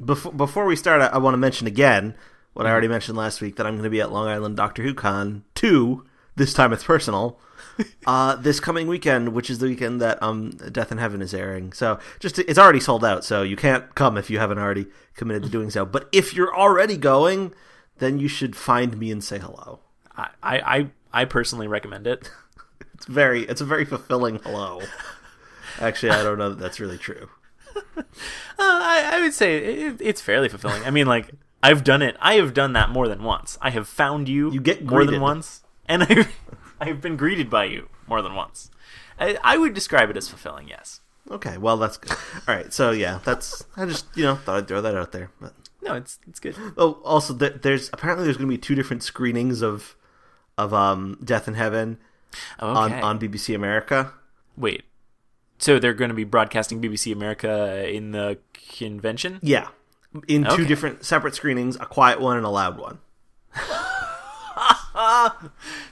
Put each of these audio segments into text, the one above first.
Before we start, I want to mention again what I already mentioned last week, that I'm going to be at Long Island Doctor Who Con 2, this time it's personal, this coming weekend, which is the weekend that Death in Heaven is airing. So it's already sold out, so you can't come if you haven't already committed to doing so. But if you're already going, then you should find me and say hello. I personally recommend it. It's a very fulfilling hello. Actually, I don't know that that's really true. I would say it's fairly fulfilling. I mean, like, I've done it. I have done that more than once. I have found you get more greeted. than once, and I've been greeted by you more than once. I would describe it as fulfilling, yes. Okay, well, that's good. All right, so yeah, I just thought I'd throw that out there. But no, it's good. Oh, also, there's going to be 2 different screenings of Death in Heaven on BBC America. Wait, so they're going to be broadcasting BBC America in the convention? Yeah. In 2 different separate screenings, a quiet one and a loud one.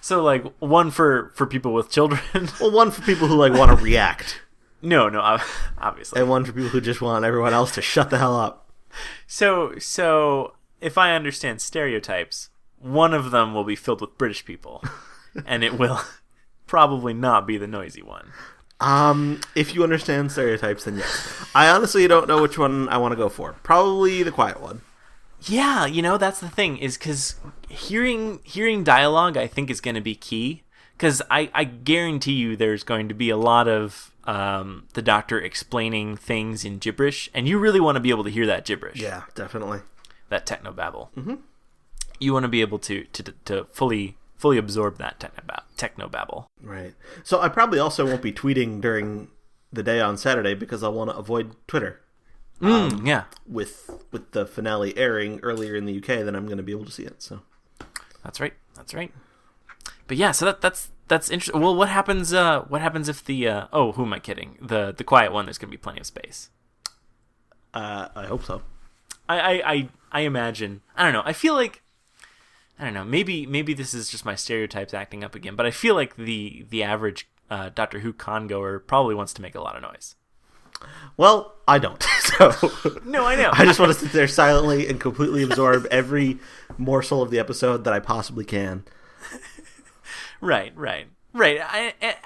So, like, one for people with children? Well, one for people who, like, want to react. No, obviously. And one for people who just want everyone else to shut the hell up. So if I understand stereotypes, one of them will be filled with British people, and it will probably not be the noisy one. If you understand stereotypes, then yes. I honestly don't know which one I want to go for. Probably the quiet one. Yeah, that's the thing, is because hearing dialogue, I think, is going to be key. Because I guarantee you there's going to be a lot of the Doctor explaining things in gibberish, and you really want to be able to hear that gibberish. Yeah, definitely. That technobabble. Mm-hmm. You want to be able to fully absorb that technobabble. Right. So I probably also won't be tweeting during the day on Saturday because I want to avoid Twitter. Yeah. With the finale airing earlier in the UK, then I'm going to be able to see it. So that's right. But yeah, so that's interesting. Well, what happens if the who am I kidding? The quiet one, there's going to be plenty of space. I hope so. I imagine. I don't know. I feel like, I don't know. Maybe this is just my stereotypes acting up again, but I feel like the average Doctor Who con goer probably wants to make a lot of noise. Well, I don't. So no, I know. I just want to sit there silently and completely absorb every morsel of the episode that I possibly can. Right.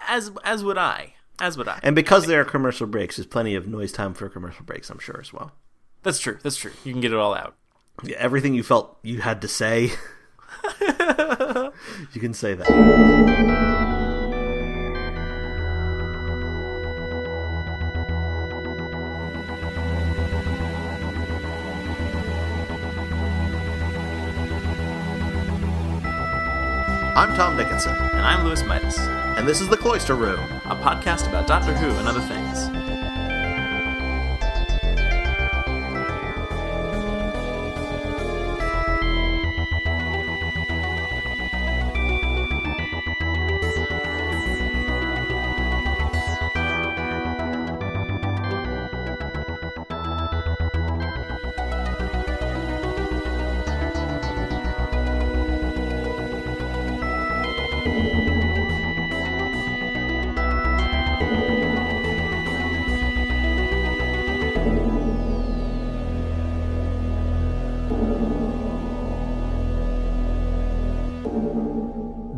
As would I. And because there are commercial breaks, there's plenty of noise time for commercial breaks, I'm sure, as well. That's true. You can get it all out. Yeah, everything you felt you had to say, you can say that. I'm Tom Dickinson. And I'm Louis Midas. And this is The Cloister Room, a podcast about Doctor Who and other things.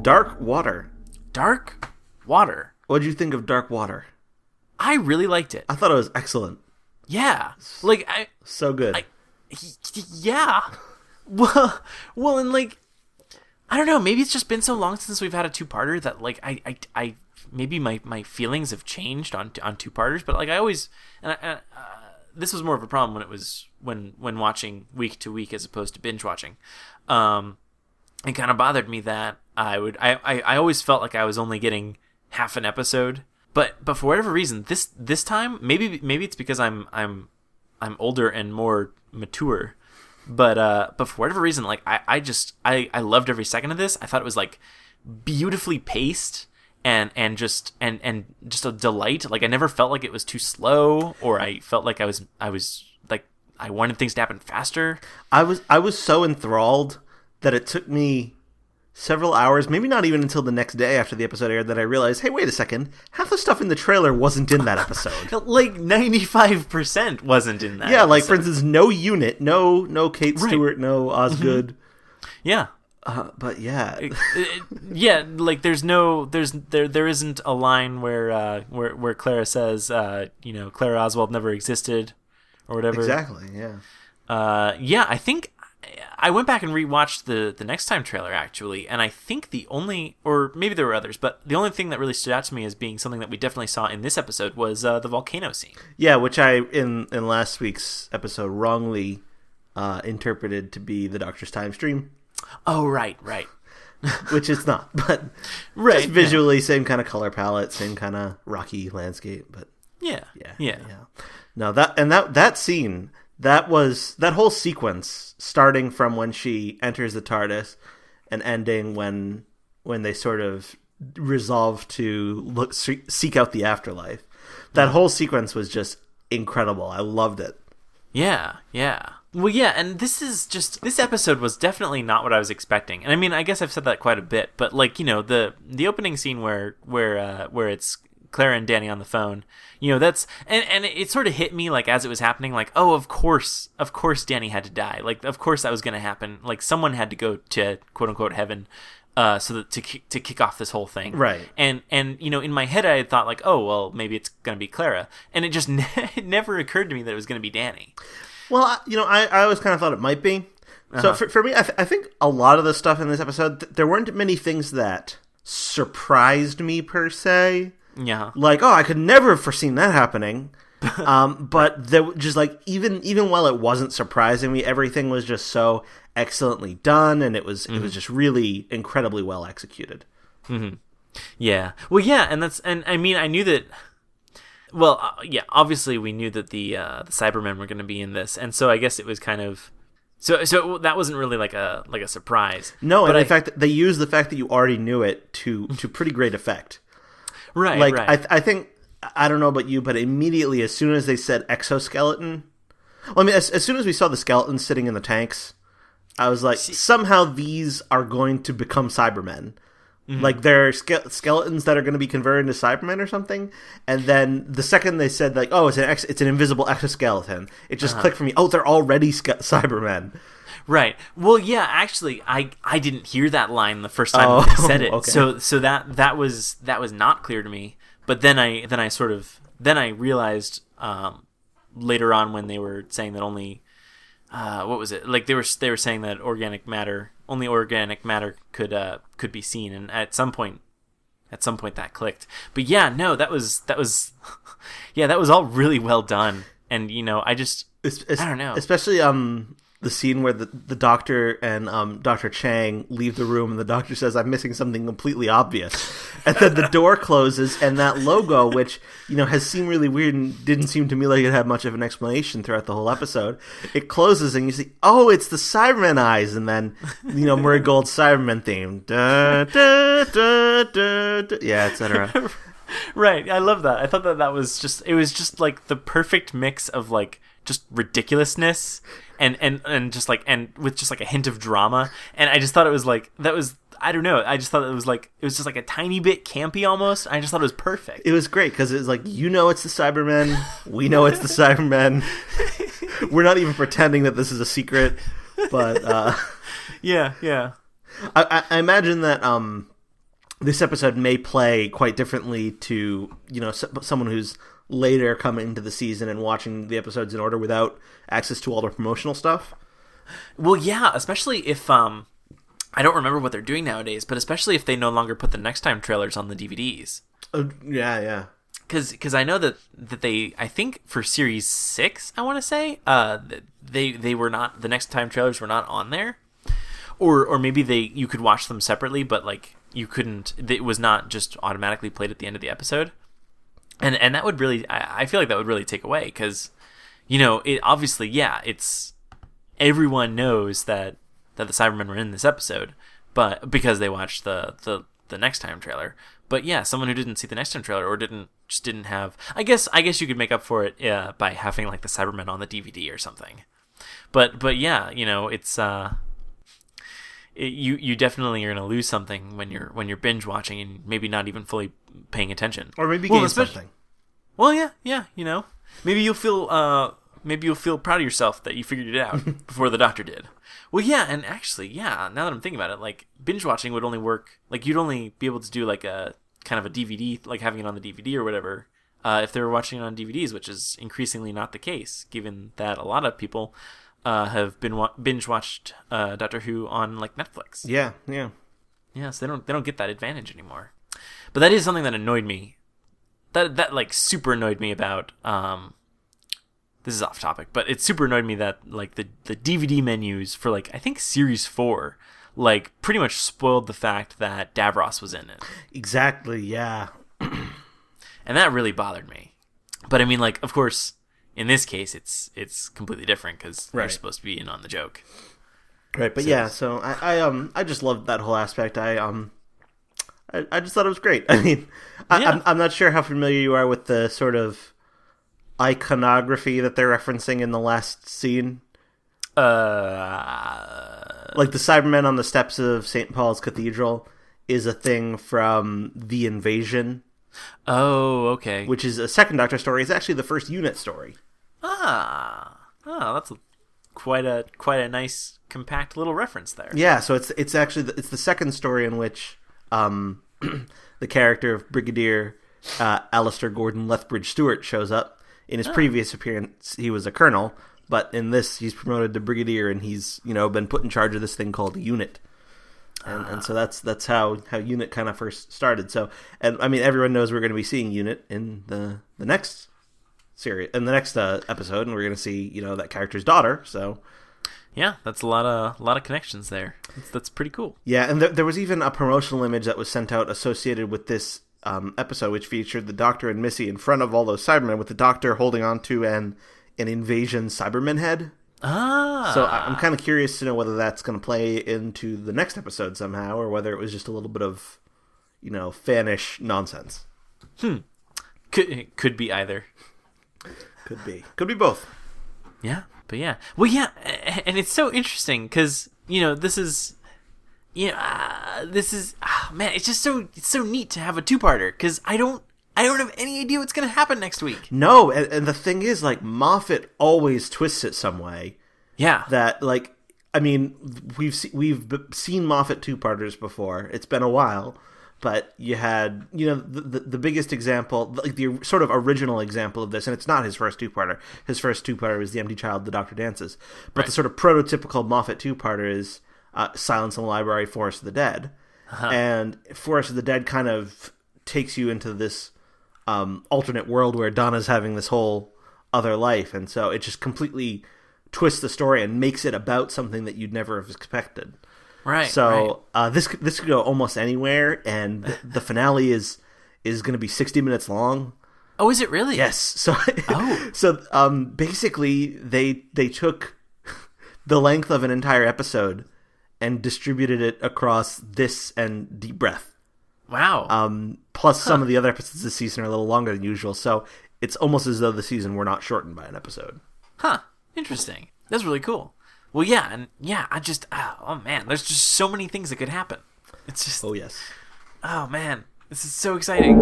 Dark Water. Dark Water. What did you think of Dark Water? I really liked it. I thought it was excellent. Yeah. Like, so good. Yeah. Well, and like, I don't know, maybe it's just been so long since we've had a two-parter that, like, I maybe my feelings have changed on two-parters, but like I always, this was more of a problem when it was when watching week to week as opposed to binge watching. It kind of bothered me that I always felt like I was only getting half an episode, but for whatever reason this time, maybe it's because I'm older and more mature, but for whatever reason, like I loved every second of this. I thought it was like beautifully paced and just a delight. Like I never felt like it was too slow, or I felt like I was like I wanted things to happen faster. I was so enthralled that it took me several hours, maybe not even until the next day after the episode aired, that I realized, hey, wait a second, half the stuff in the trailer wasn't in that episode. Like 95% wasn't in that. Yeah, episode. like for instance, no Unit, no Kate Stewart, no Osgood. Yeah. But yeah, yeah, like there isn't a line where Clara says, Clara Oswald never existed, or whatever. Exactly. Yeah. Yeah, I think I went back and rewatched the Next Time trailer actually, and I think the only, or maybe there were others, but the only thing that really stood out to me as being something that we definitely saw in this episode was the volcano scene. Yeah, which I in last week's episode wrongly interpreted to be the Doctor's time stream. Oh, right. Which it's not, but right, just visually, same kind of color palette, same kind of rocky landscape, but yeah. No, that scene, that whole sequence, starting from when she enters the TARDIS and ending when they sort of resolve to seek out the afterlife. That whole sequence was just incredible. I loved it. Yeah. Well, yeah, and this episode was definitely not what I was expecting. And I mean, I guess I've said that quite a bit, but like, the opening scene where it's Clara and Danny on the phone, that's, and it sort of hit me like as it was happening, like, oh, of course Danny had to die. Like, of course that was going to happen. Like, someone had to go to quote unquote heaven. So that to kick off this whole thing, right? And in my head I had thought like, oh well, maybe it's gonna be Clara, and it just it never occurred to me that it was gonna be Danny. Well, I always kind of thought it might be. So for me, I think a lot of the stuff in this episode, there weren't many things that surprised me per se. Yeah, like, oh, I could never have foreseen that happening. But there, just like even while it wasn't surprising me, everything was just so excellently done, and it was just really incredibly well executed. Mm-hmm. Yeah. Well, yeah, and I mean, I knew that. Well, yeah, obviously we knew that the Cybermen were going to be in this, and so I guess it was kind of so that wasn't really like a surprise. No, but in fact, they used the fact that you already knew it to pretty great effect. Right. Like right. I think, I don't know about you, but immediately as soon as they said exoskeleton, well, I mean, as soon as we saw the skeletons sitting in the tanks, I was like, somehow these are going to become Cybermen. Mm-hmm. Like, they're skeletons that are going to be converted into Cybermen or something. And then the second they said, like, oh, it's an invisible exoskeleton, it just clicked for me. Oh, they're already Cybermen. Right. Well, yeah, actually, I didn't hear that line the first time they said it. Okay. So that was not clear to me. But then I realized later on when they were saying that only what was it? Like they were saying that only organic matter could be seen, and at some point that clicked. But yeah, no, that was yeah, that was all really well done. And I don't know, especially the scene where the doctor and Dr. Chang leave the room, and the doctor says, "I'm missing something completely obvious," and then the door closes, and that logo, which has seemed really weird and didn't seem to me like it had much of an explanation throughout the whole episode, it closes, and you see, oh, it's the Cyberman eyes, and then Murray Gold's Cyberman theme, da, da, da, da, da, yeah, etc. Right, I love that. I thought that was just like the perfect mix of like just ridiculousness and just like, and with just like a hint of drama, and I just thought it was like, that was, I don't know, I just thought it was just like a tiny bit campy almost. I just thought it was perfect. It was great because it was like, it's the Cybermen, we know it's the Cybermen, we're not even pretending that this is a secret, but yeah. I imagine that this episode may play quite differently to someone who's later coming into the season and watching the episodes in order without access to all the promotional stuff. Well, yeah, especially if I don't remember what they're doing nowadays, but especially if they no longer put the Next Time trailers on the DVDs. Yeah. Because I know that they, I think for Series 6, I want to say, they were not, the Next Time trailers were not on there. Or maybe you could watch them separately, but like you couldn't, it was not just automatically played at the end of the episode. And that would really, I feel like that would really take away, because, it obviously, yeah, it's, everyone knows that the Cybermen were in this episode, but because they watched the Next Time trailer. But yeah, someone who didn't see the Next Time trailer or didn't have, I guess you could make up for it by having like the Cybermen on the DVD or something. But yeah, it's you definitely are going to lose something when you're binge watching and maybe not even fully paying attention, or maybe gain something. Well, yeah, maybe you'll feel proud of yourself that you figured it out before the doctor did. Well, yeah, and actually, yeah, now that I'm thinking about it, like binge watching would only work, like you'd only be able to do like a kind of a DVD, like having it on the DVD or whatever, if they were watching it on DVDs, which is increasingly not the case, given that a lot of people have been binge watched Doctor Who on like Netflix. Yeah. So they don't get that advantage anymore. But that is something that annoyed me. That like super annoyed me about. This is off topic, but it super annoyed me that like the DVD menus for like I think Series 4 like pretty much spoiled the fact that Davros was in it. Exactly. Yeah. And that really bothered me. But I mean, like, of course, in this case, it's completely different because you're supposed to be in on the joke. Right, but so I just loved that whole aspect. I just thought it was great. I mean, I'm not sure how familiar you are with the sort of iconography that they're referencing in the last scene. Like the Cybermen on the steps of St. Paul's Cathedral is a thing from The Invasion. Oh, okay. Which is a second Doctor story. It's actually the first unit story. That's quite a nice compact little reference there. Yeah, so it's actually it's the second story in which the character of Brigadier Alistair Gordon Lethbridge Stewart shows up. In his previous appearance, he was a colonel, but in this, he's promoted to brigadier, and he's been put in charge of this thing called a unit. And so that's how Unit kind of first started. So, and I mean, everyone knows we're going to be seeing Unit in the next series, in the next episode, and we're going to see that character's daughter. So, yeah, that's a lot of connections there. That's pretty cool. Yeah, and there was even a promotional image that was sent out associated with this episode, which featured the Doctor and Missy in front of all those Cybermen, with the Doctor holding on to an Invasion Cyberman head. So I'm kind of curious to know whether that's going to play into the next episode somehow, or whether it was just a little bit of, fanish nonsense. Could be either. Could be both. Yeah, but yeah. Well, yeah, and it's so interesting because this is. Man, it's so neat to have a two-parter because I don't have any idea what's going to happen next week. No, and the thing is, like, Moffat always twists it some way. Yeah. That, like, I mean, we've seen Moffat two-parters before. It's been a while, but you had, the biggest example, like the sort of original example of this, and it's not his first two-parter. His first two-parter was The Empty Child, The Doctor Dances. But the sort of prototypical Moffat two-parter is Silence in the Library, Forest of the Dead. And Forest of the Dead kind of takes you into this alternate world where Donna's having this whole other life, and so it just completely twists the story and makes it about something that you'd never have expected. Right. So this could go almost anywhere, and the finale is going to be 60 minutes long. Oh, is it really? Yes. So basically they took the length of an entire episode and distributed it across this and Deep Breath. Wow. Plus some of the other episodes this season are a little longer than usual, so it's almost as though the season were not shortened by an episode. Huh. Interesting. That's really cool. Well, yeah, and yeah, oh man, there's just so many things that could happen. It's just... Oh, yes. Oh, man. This is so exciting.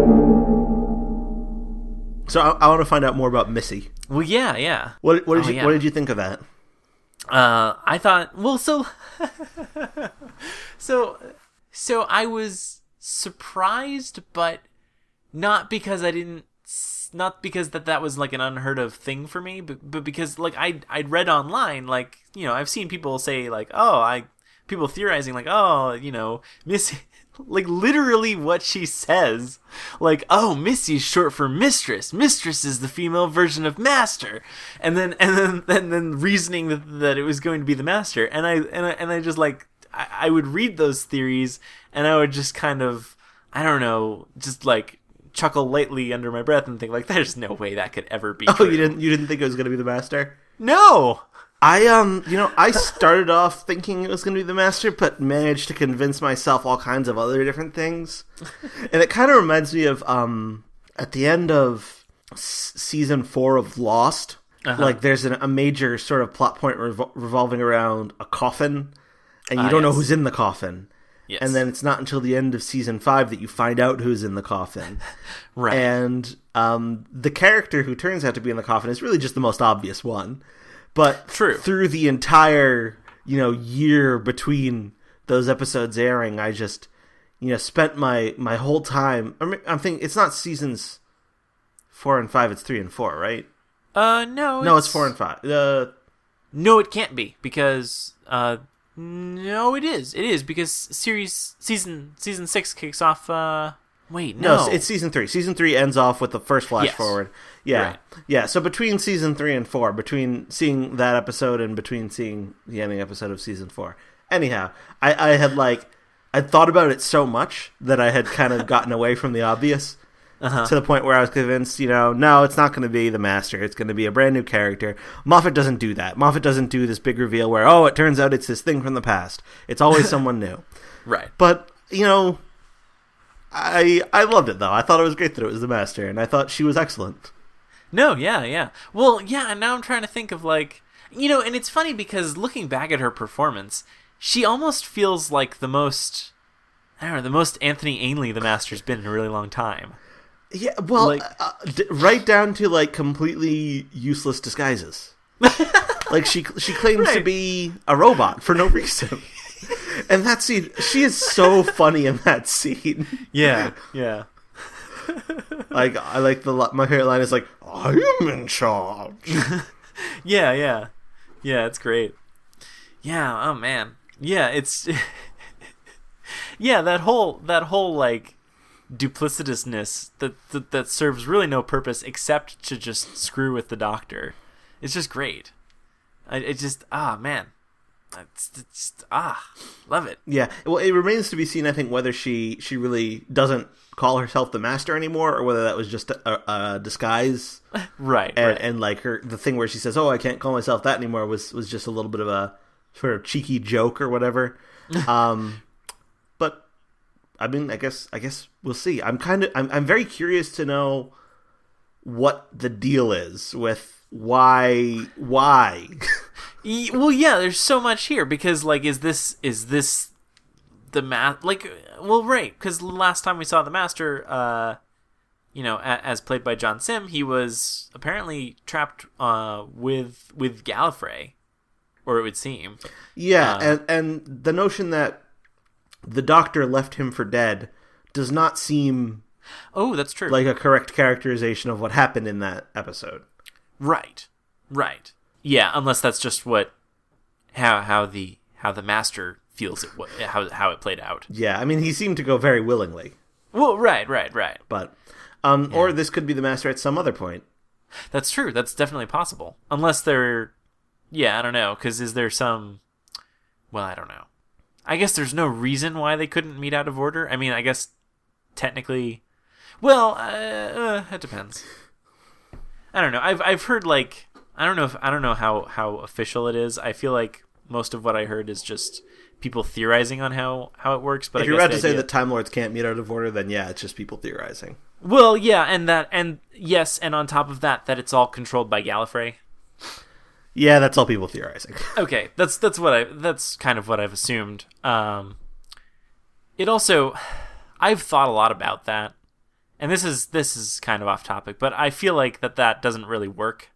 So I want to find out more about Missy. Well, yeah. What did you think of that? I thought, well, so I was surprised, but not because that was like an unheard of thing for me, but because like I'd read online, like, I've seen people say like, people theorizing like, Missy, like literally what she says, like, Missy's short for mistress. Mistress is the female version of master, and then reasoning that it was going to be the master, and I just like I would read those theories and I would just kind of, I don't know, just like chuckle lightly under my breath and think like, there's no way that could ever be true. You didn't think it was going to be the master? No. I started off thinking it was going to be the master, but managed to convince myself all kinds of other different things. And it kind of reminds me of at the end of season 4 of Lost, like there's a major sort of plot point revolving around a coffin. and you don't know yes. who's in the coffin. Yes. And then it's not until the end of season 5 that you find out who's in the coffin. Right. And the character who turns out to be in the coffin is really just the most obvious one. But True. through the entire, year between those episodes airing, I just, spent my whole time. I'm thinking it's not seasons 4 and 5. It's 3 and 4, right? No, it's 4 and 5. No, it can't be because no, it is. It is because season 6 kicks off. Wait, no, it's season 3. Season 3 ends off with the first flash forward. Yeah, right. Yeah. So between season 3 and 4, between seeing that episode and between seeing the ending episode of season 4. Anyhow, I'd thought about it so much that I had kind of gotten away from the obvious. To the point where I was convinced, no, it's not going to be the Master. It's going to be a brand new character. Moffat doesn't do that. Moffat doesn't do this big reveal where, it turns out it's this thing from the past. It's always someone new. Right. But, I loved it, though. I thought it was great that it was the Master, and I thought she was excellent. No, yeah. Well, yeah, and now I'm trying to think of, and it's funny because looking back at her performance, she almost feels like the most Anthony Ainley the Master's been in a really long time. Yeah, well, right down to, completely useless disguises. She claims to be a robot for no reason. And that scene, she is so funny in that scene. Yeah. I like my favorite line is I am in charge. Yeah, it's great. Yeah, oh man. Yeah, it's... yeah, that whole duplicitousness that serves really no purpose except to just screw with the Doctor. It's just great. Man. Love it. Yeah, well, it remains to be seen, I think, whether she really doesn't call herself the Master anymore, or whether that was just a disguise. Right. And the thing where she says, I can't call myself that anymore was just a little bit of a sort of cheeky joke or whatever. But I mean, I guess we'll see. I'm very curious to know what the deal is with why. Well, yeah, there's so much here because is this the well, right, because last time we saw the Master, as played by John Sim, he was apparently trapped with Gallifrey, or it would seem. Yeah, and the notion that the Doctor left him for dead does not seem... Oh, that's true. ...like a correct characterization of what happened in that episode. Right. Yeah, unless that's just how the Master feels it, how it played out. Yeah, I mean, he seemed to go very willingly. Well, right. But, or this could be the Master at some other point. That's true. That's definitely possible. Unless they're... Yeah, I don't know, because is there some... Well, I don't know. I guess there's no reason why they couldn't meet out of order. I mean, I guess technically... Well, it depends. I don't know. I've heard, I don't know how official it is. I feel like most of what I heard is just people theorizing on how it works. But if you're about to say that Time Lords can't meet out of order, then yeah, it's just people theorizing. Well, yeah, and yes, and on top of that it's all controlled by Gallifrey. Yeah, that's all people theorizing. Okay, that's kind of what I've assumed. It also, I've thought a lot about that, and this is kind of off topic, but I feel like that doesn't really work.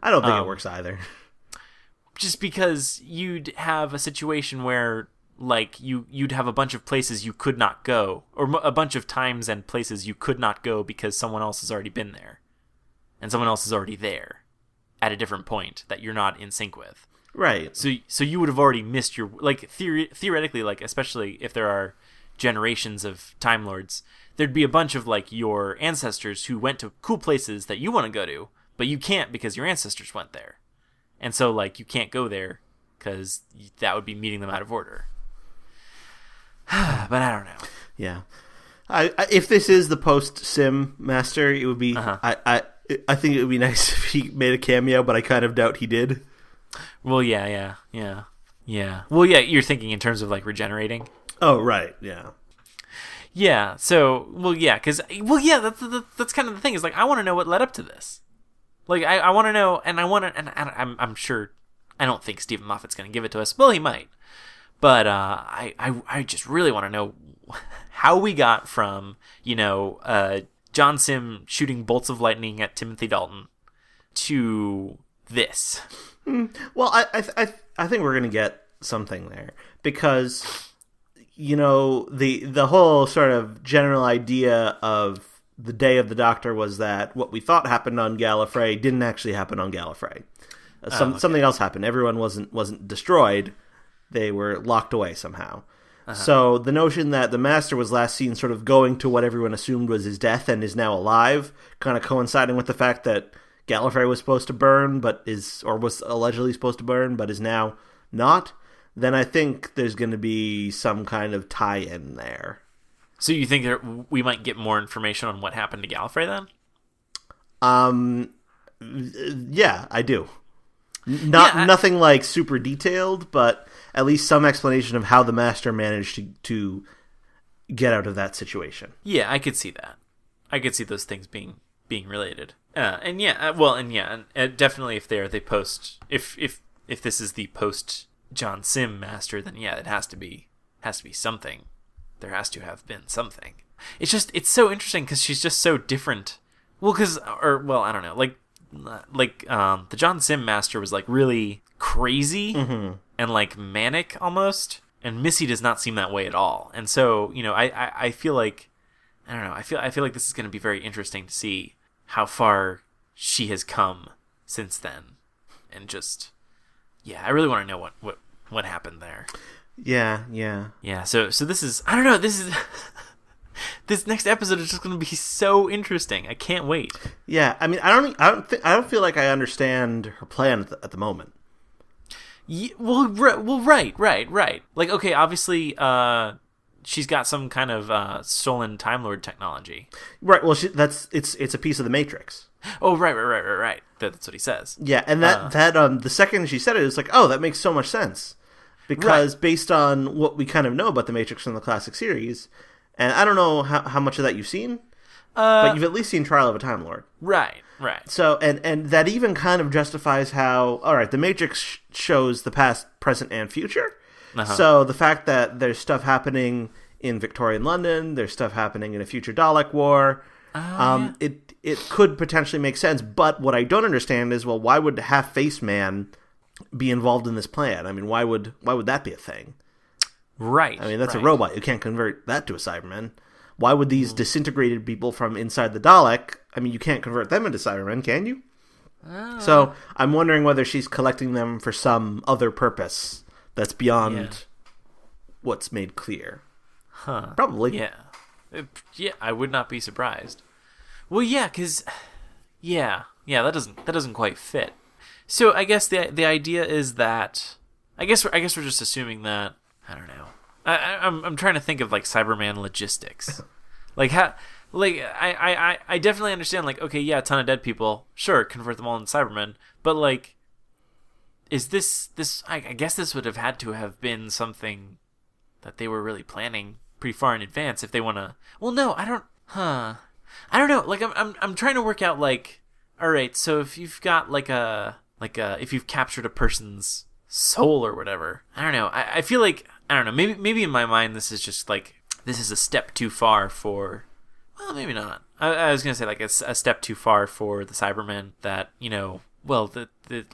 I don't think it works either. Just because you'd have a situation where you'd have a bunch of places you could not go, or a bunch of times and places you could not go because someone else has already been there, and someone else is already there at a different point that you're not in sync with. Right. So you would have already missed your theoretically, especially if there are generations of Time Lords, there'd be a bunch of your ancestors who went to cool places that you want to go to, but you can't because your ancestors went there. And so you can't go there because that would be meeting them out of order. But I don't know. Yeah. If this is the post-Sim Master, it would be... I think it would be nice if he made a cameo, but I kind of doubt he did. Well, yeah. Well, yeah, you're thinking in terms of regenerating. Oh, right, yeah. Yeah, so, that's kind of the thing, is I want to know what led up to this. I want to know, and I'm sure, I don't think Stephen Moffat's going to give it to us. Well, he might. But I just really want to know how we got from, John Sim shooting bolts of lightning at Timothy Dalton to this. Well, I think we're going to get something there because, the whole sort of general idea of the Day of the Doctor was that what we thought happened on Gallifrey didn't actually happen on Gallifrey. Something else happened. Everyone wasn't destroyed. They were locked away somehow. So the notion that the Master was last seen sort of going to what everyone assumed was his death and is now alive, kind of coinciding with the fact that Gallifrey was supposed to burn, was allegedly supposed to burn, but is now not, then I think there's going to be some kind of tie-in there. So you think we might get more information on what happened to Gallifrey then? Yeah, I do. Nothing like super detailed, but at least some explanation of how the Master managed to get out of that situation. Yeah, I could see that. I could see those things being related. Definitely if they post if this is the post John Sim Master, then yeah, it has to be something. There has to have been something. It's so interesting because she's just so different. Well, I don't know. The John Sim Master was like really crazy and like manic almost, and Missy does not seem that way at all. And so, I feel like, I don't know. I feel like this is going to be very interesting to see how far she has come since then, and just, yeah, I really want to know what happened there. Yeah. So this is, I don't know. This next episode is just going to be so interesting. I can't wait. Yeah, I mean, I don't feel like I understand her plan at the moment. Yeah, right. Like, okay, obviously, she's got some kind of stolen Time Lord technology. Right. Well, it's a piece of the Matrix. Oh, right. That's what he says. Yeah, and the second she said it, it's like, oh, that makes so much sense, because based on what we kind of know about the Matrix from the classic series. And I don't know how much of that you've seen, but you've at least seen Trial of a Time Lord. Right. So, and that even kind of justifies how, all right, the Matrix shows the past, present, and future. So the fact that there's stuff happening in Victorian London, there's stuff happening in a future Dalek war, it could potentially make sense. But what I don't understand is, well, why would Half-Face Man be involved in this plan? I mean, why would that be a thing? Right. I mean, that's a robot. You can't convert that to a Cyberman. Why would these disintegrated people from inside the Dalek, I mean, you can't convert them into Cybermen, can you? So I'm wondering whether she's collecting them for some other purpose that's beyond what's made clear. Huh. Probably. Yeah. Yeah, I would not be surprised. Well, yeah, because... Yeah, that doesn't quite fit. So I guess the idea is that... I guess we're just assuming that... I don't know. I'm trying to think of like Cyberman logistics, like how, like I definitely understand, like, okay, yeah, a ton of dead people, sure, convert them all into Cybermen, but like, is this I guess this would have had to have been something that they were really planning pretty far in advance if they want to. Well, no, I don't know. Like I'm trying to work out, like, all right, so if you've got if you've captured a person's soul or whatever, I don't know. I feel like, I don't know, maybe in my mind this is just like, this is a step too far for, well, maybe not. I was gonna say like a step too far for the Cybermen, that, well,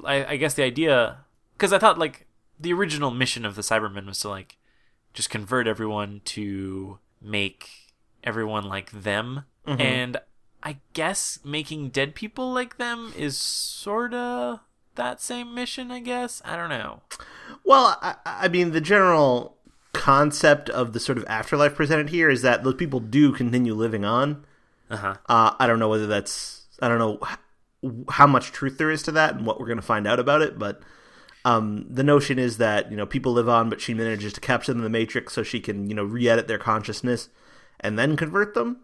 I guess the idea, because I thought like the original mission of the Cybermen was to like just convert everyone to make everyone like them, and I guess making dead people like them is sorta that same mission, I guess. I don't know. Well, I mean, the general concept of the sort of afterlife presented here is that those people do continue living on. I don't know whether I don't know how much truth there is to that and what we're going to find out about it, but the notion is that, people live on, but she manages to capture them in the Matrix so she can, re-edit their consciousness and then convert them.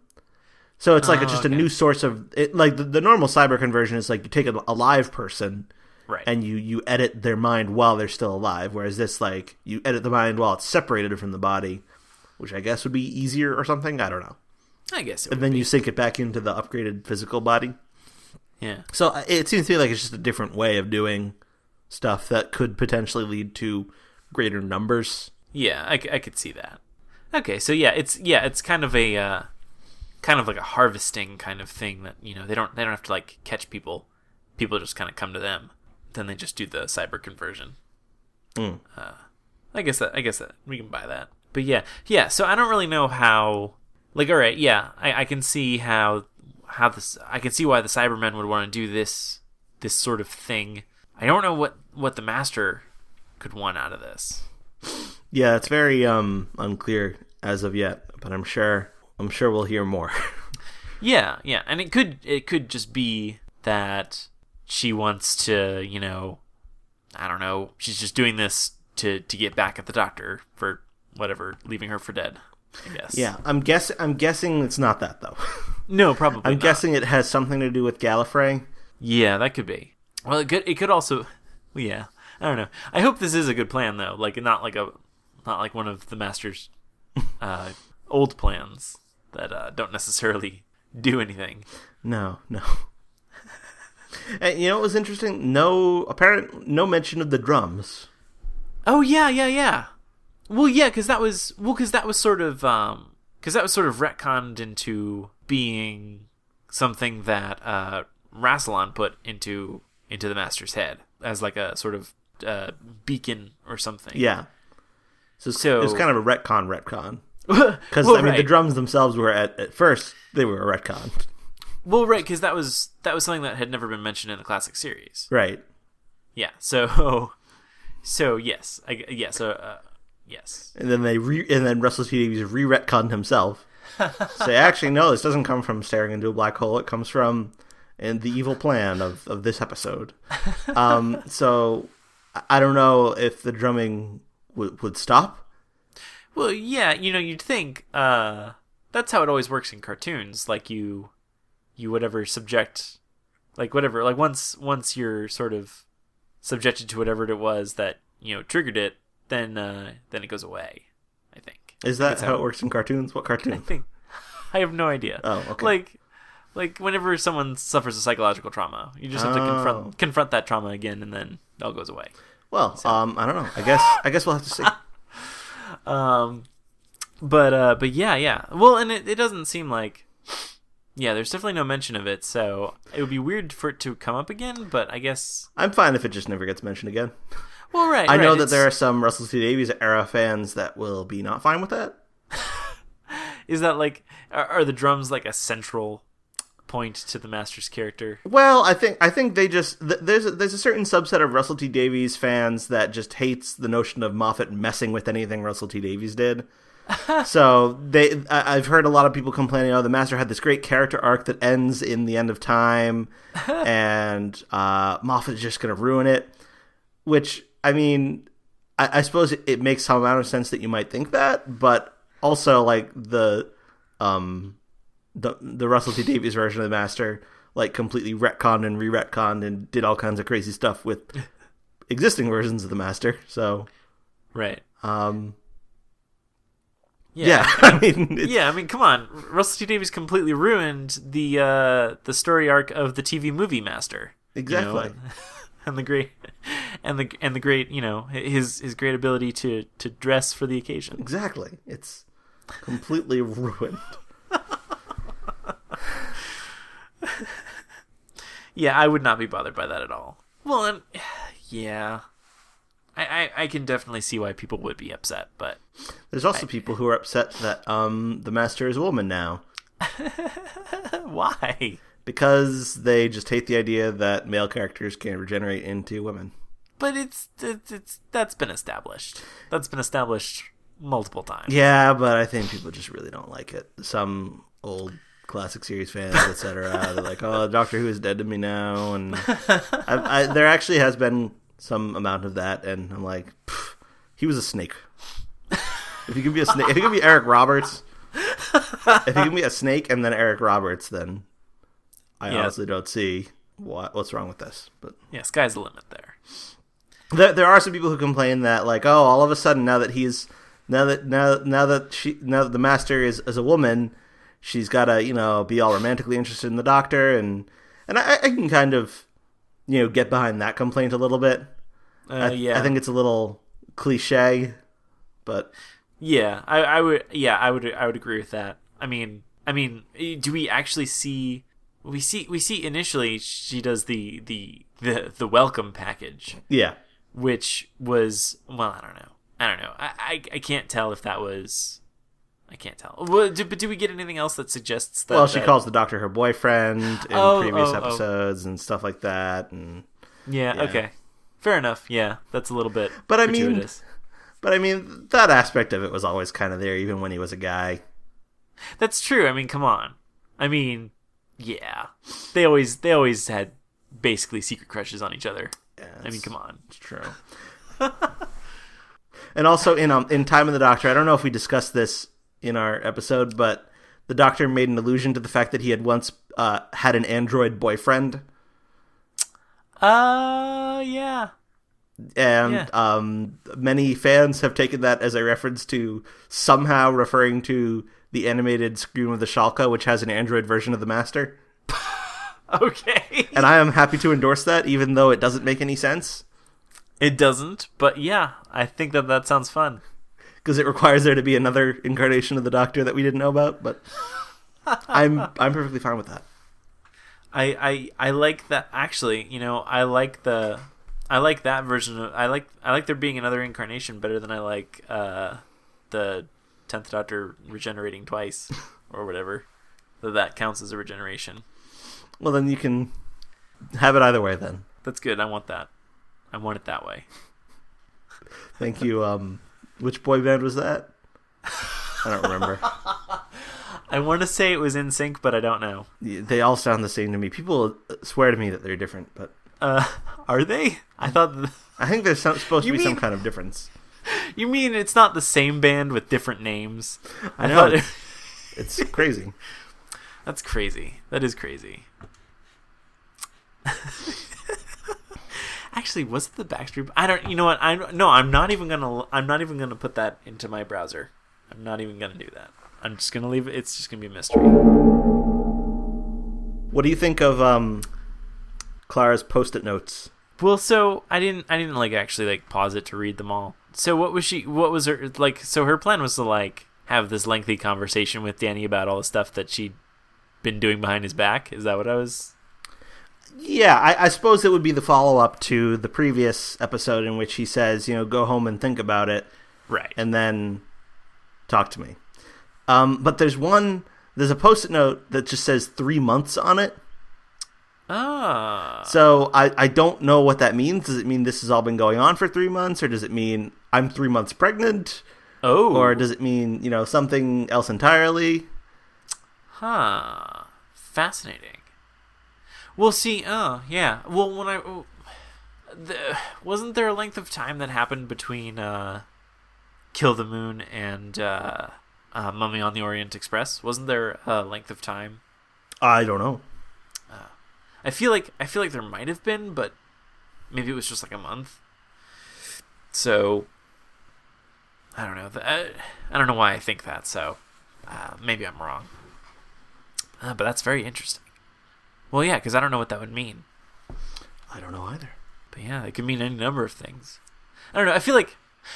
So it's like just a new source of it. Like the normal cyber conversion is like you take a live person, right, and you edit their mind while they're still alive. Whereas this, like, you edit the mind while it's separated from the body, which I guess would be easier or something. I don't know. I guess it and then you sync it back into the upgraded physical body. Yeah. So it seems to me like it's just a different way of doing stuff that could potentially lead to greater numbers Yeah, I could see that. Okay, so it's kind of a kind of like a harvesting kind of thing that they don't have to like catch people. People just kind of come to them. Then they just do the cyber conversion. I guess that we can buy that. But yeah. So I don't really know how. Like, all right, yeah, I can see how this. I can see why the Cybermen would want to do this sort of thing. I don't know what the Master could want out of this. Yeah, it's very unclear as of yet, but I'm sure we'll hear more. Yeah, and it could just be that she wants to, I don't know, she's just doing this to get back at the Doctor for whatever, leaving her for dead, I guess. Yeah, I'm guessing it's not that though. No, probably I'm not. guessing it has something to do with Gallifrey. Yeah, that could be. Well, it could also, yeah, I don't know. I hope this is a good plan though, like not like one of the Master's old plans that don't necessarily do anything. No. And what was interesting? No mention of the drums. Oh yeah. Well, yeah, because that was sort of retconned into being something that Rassilon put into the Master's head as like a sort of beacon or something. Yeah. So it was kind of a retcon. Because right. The drums themselves were at first they were a retcon. Well, right, because that was something that had never been mentioned in the classic series. Right. Yeah. So yes, yes. And then Russell T Davies re-retconned himself. Say, actually, no, this doesn't come from staring into a black hole. It comes from the evil plan of this episode. So I don't know if the drumming would stop. Well, yeah, you'd think that's how it always works in cartoons. Like you whatever subject, like whatever, like once you're sort of subjected to whatever it was that triggered it, then it goes away. I think. Is that how it works in cartoons? What cartoon? I have no idea. Oh, okay. Like whenever someone suffers a psychological trauma, you just have to confront that trauma again, and then it all goes away. Well, I don't know. I guess we'll have to see. But yeah. Well, and it doesn't seem like. Yeah, there's definitely no mention of it, so it would be weird for it to come up again, but I guess... I'm fine if it just never gets mentioned again. Well, right. I know that there are some Russell T Davies era fans that will be not fine with that. Is that like... Are the drums like a central point to the Master's character? Well, I think they just... There's a certain subset of Russell T Davies fans that just hates the notion of Moffat messing with anything Russell T Davies did. So I've heard a lot of people complaining, the Master had this great character arc that ends in the end of time, and Moffat is just going to ruin it. Which, I mean, I suppose it makes some amount of sense that you might think that, but also like the Russell T Davies version of the Master like completely retconned and re-retconned and did all kinds of crazy stuff with existing versions of the Master. So right. Yeah, I mean, come on. Russell T Davies completely ruined the story arc of the TV movie Master. Exactly. And the great his great ability to dress for the occasion. Exactly. It's completely ruined. Yeah, I would not be bothered by that at all. Well, and yeah. I can definitely see why people would be upset, but... There's also people who are upset that the Master is a woman now. Why? Because they just hate the idea that male characters can regenerate into women. But that's been established. That's been established multiple times. Yeah, but I think people just really don't like it. Some old classic series fans, etc., they're like, "Oh, Doctor Who is dead to me now," and there actually has been some amount of that, and I'm like, he was a snake. If he could be a snake, if he could be Eric Roberts, if he can be a snake and then Eric Roberts, then I honestly don't see what's wrong with this. But yeah, sky's the limit there. There are some people who complain that like, oh, all of a sudden now that the Master is a woman, she's gotta be all romantically interested in the Doctor, and I can kind of get behind that complaint a little bit. I think it's a little cliche, but yeah, I would agree with that. I mean, do we actually see? We see initially she does the welcome package. Yeah. Which was, well, I don't know. I can't tell if that was. I can't tell. Well, but do we get anything else that suggests that? Well, she calls the doctor her boyfriend in previous episodes and stuff like that, and yeah, okay, fair enough. Yeah, that's a little bit. But gratuitous. I mean, that aspect of it was always kind of there, even when he was a guy. That's true. I mean, come on. I mean, yeah, they always had basically secret crushes on each other. Yeah, I mean, come on. It's true. And also in Time of the Doctor, I don't know if we discussed this in our episode, but the Doctor made an allusion to the fact that he had once had an android boyfriend. Yeah. And many fans have taken that as a reference to somehow referring to the animated Scream of the Shalka, which has an android version of the Master. Okay. And I am happy to endorse that, even though it doesn't make any sense. It doesn't, but yeah, I think that sounds fun. Because it requires there to be another incarnation of the Doctor that we didn't know about, but I'm perfectly fine with that. I like that. Actually, I like that version of I like there being another incarnation better than I like the 10th Doctor regenerating twice or whatever. That counts as a regeneration. Well, then you can have it either way then. That's good. I want that. I want it that way. Thank you. Which boy band was that? I don't remember. I want to say it was NSYNC, but I don't know. They all sound the same to me. People swear to me that they're different, but are they? I think there's supposed to be some kind of difference. You mean it's not the same band with different names? I know. It's crazy. That's crazy. That is crazy. Actually, was it the Backstreet? I don't. You know what? I'm not even gonna put that into my browser. I'm not even gonna do that. I'm just gonna leave it. It's just gonna be a mystery. What do you think of Clara's Post-it notes? Well, so I didn't actually pause it to read them all. So what was her like? So her plan was to have this lengthy conversation with Danny about all the stuff that she'd been doing behind his back. Is that what I was? Yeah, I suppose it would be the follow-up to the previous episode in which he says, go home and think about it. Right. And then talk to me. But there's a Post-it note that just says 3 months on it. Ah. So I don't know what that means. Does it mean this has all been going on for 3 months? Or does it mean I'm 3 months pregnant? Oh. Or does it mean, something else entirely? Huh. Fascinating. Well, see, yeah. Well, wasn't there a length of time that happened between Kill the Moon and Mummy on the Orient Express? Wasn't there a length of time? I don't know. I feel like there might have been, but maybe it was just a month. So I don't know. I don't know why I think that. So maybe I'm wrong. But that's very interesting. Well, yeah, because I don't know what that would mean. I don't know either. But yeah, it could mean any number of things. I don't know. I feel like,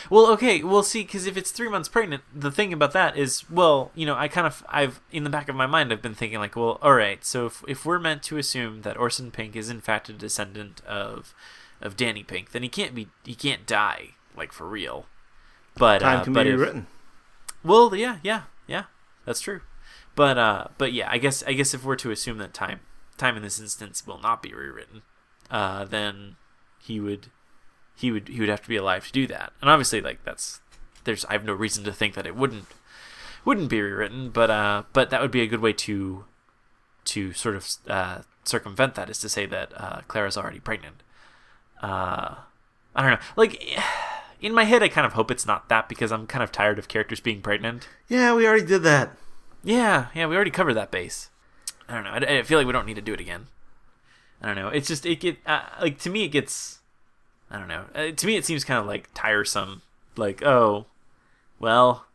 well, okay, we'll see. Because if it's 3 months pregnant, the thing about that is, well, I've in the back of my mind, I've been thinking well, all right. So if we're meant to assume that Orson Pink is in fact a descendant of Danny Pink, then he can't die for real. But time can be rewritten. Well, yeah, that's true. But yeah, I guess if we're to assume that time in this instance will not be rewritten, then he would have to be alive to do that. And obviously, I have no reason to think that it wouldn't be rewritten. But that would be a good way to sort of circumvent that, is to say that Clara's already pregnant. I don't know. In my head, I kind of hope it's not that, because I'm kind of tired of characters being pregnant. Yeah, we already did that. Yeah, we already covered that base. I don't know. I feel like we don't need to do it again. I don't know. It's just to me it gets. I don't know. To me it seems kind of tiresome. Oh, well,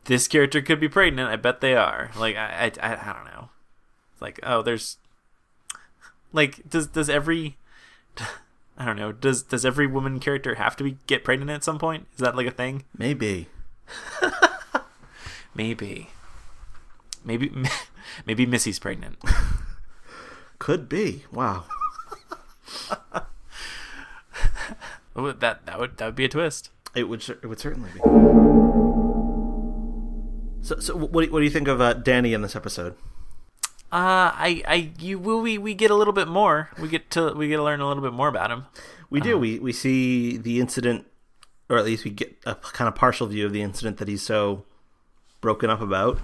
this character could be pregnant. I bet they are. I don't know. Oh, there's. Does every. I don't know. Does every woman character have to get pregnant at some point? Is that a thing? Maybe. Maybe Missy's pregnant. Could be. Wow. That would be a twist. It would certainly be. So what do you think of Danny in this episode? We get a little bit more. We get to learn a little bit more about him. We do. We see the incident, or at least we get a kind of partial view of the incident that he's so broken up about.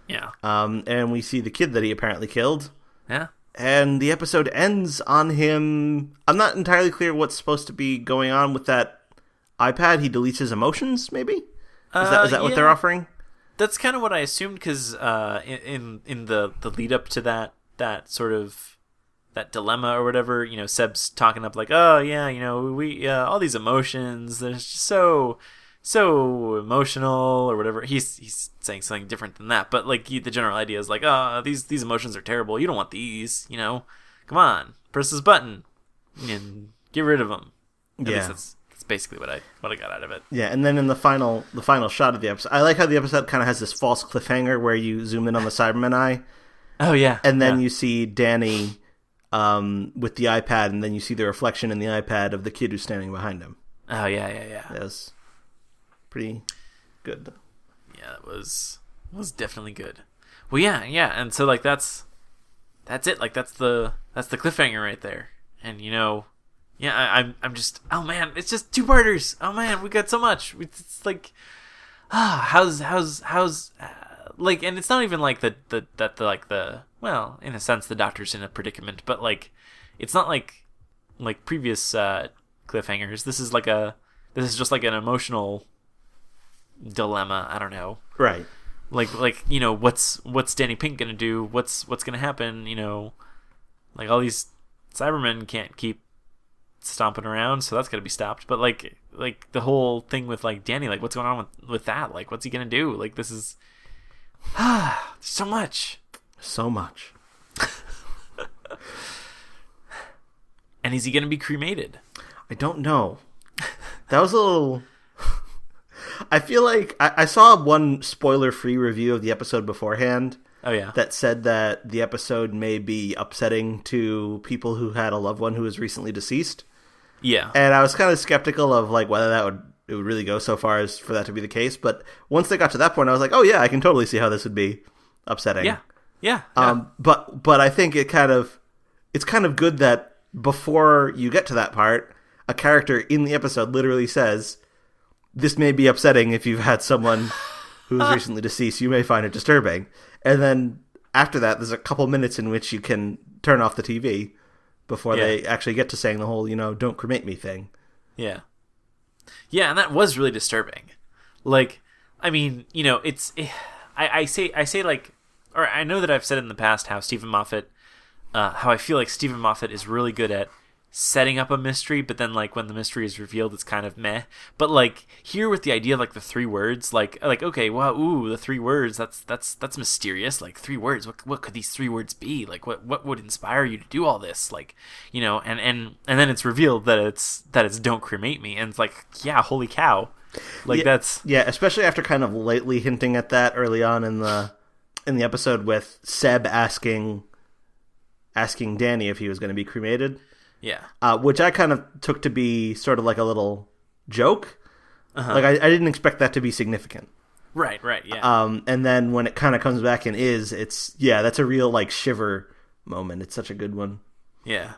Yeah. And we see the kid that he apparently killed. Yeah. And the episode ends on him. I'm not entirely clear what's supposed to be going on with that iPad. He deletes his emotions, maybe? Is that what they're offering? That's kind of what I assumed, because in the lead up to that sort of that dilemma or whatever, Seb's talking up like, oh yeah, we all these emotions, they're just so emotional or whatever. He's saying something different than that, but like the general idea is like, oh, these emotions are terrible. You don't want these, Come on, press this button and get rid of them. At least that's basically what I got out of it. Yeah, and then in the final shot of the episode, I like how the episode kind of has this false cliffhanger where you zoom in on the Cyberman eye. Oh yeah, and then you see Danny with the iPad, and then you see the reflection in the iPad of the kid who's standing behind him. Oh yeah. That was pretty good. Yeah, it was definitely good. Well, yeah, and so like that's it. Like that's the cliffhanger right there, and Yeah, I'm just, oh man, it's just 2-parters. Oh man, we got so much. It's like, how's like, and it's not even like well, in a sense, the doctor's in a predicament, but like, it's not like previous cliffhangers. This is just like an emotional dilemma. I don't know. Right. Like what's Danny Pink gonna do? What's gonna happen? Like all these Cybermen can't keep stomping around, so that's gonna be stopped. But like the whole thing with like Danny, like what's going on with that? Like what's he gonna do? Like this is so much. And is he gonna be cremated? I don't know. That was a little. I feel like I saw one spoiler-free review of the episode beforehand. Oh yeah, that said that the episode may be upsetting to people who had a loved one who was recently deceased. Yeah, and I was kind of skeptical of like whether it would really go so far as for that to be the case. But once they got to that point, I was like, oh yeah, I can totally see how this would be upsetting. Yeah. But I think it's kind of good that before you get to that part, a character in the episode literally says, "This may be upsetting if you've had someone who is recently deceased. You may find it disturbing." And then after that, there's a couple minutes in which you can turn off the TV before they actually get to saying the whole, "Don't cremate me" thing. Yeah. Yeah, and that was really disturbing. Like, I mean, I say like, or I know that I've said in the past how how I feel like Stephen Moffat is really good at setting up a mystery, but then like when the mystery is revealed, it's kind of meh. But like here with the idea of like the 3 words, like okay, wow, ooh, the 3 words, that's mysterious. Like 3 words, what could these 3 words be? Like what would inspire you to do all this? Like, and then it's revealed that it's "Don't cremate me," and it's like, yeah, holy cow, like that's especially after kind of lightly hinting at that early on in the episode with Seb asking Danny if he was going to be cremated. Yeah. Which I kind of took to be sort of like a little joke. Uh-huh. Like, I didn't expect that to be significant. Right, yeah. And then when it kind of comes back and that's a real, like, shiver moment. It's such a good one. Yeah.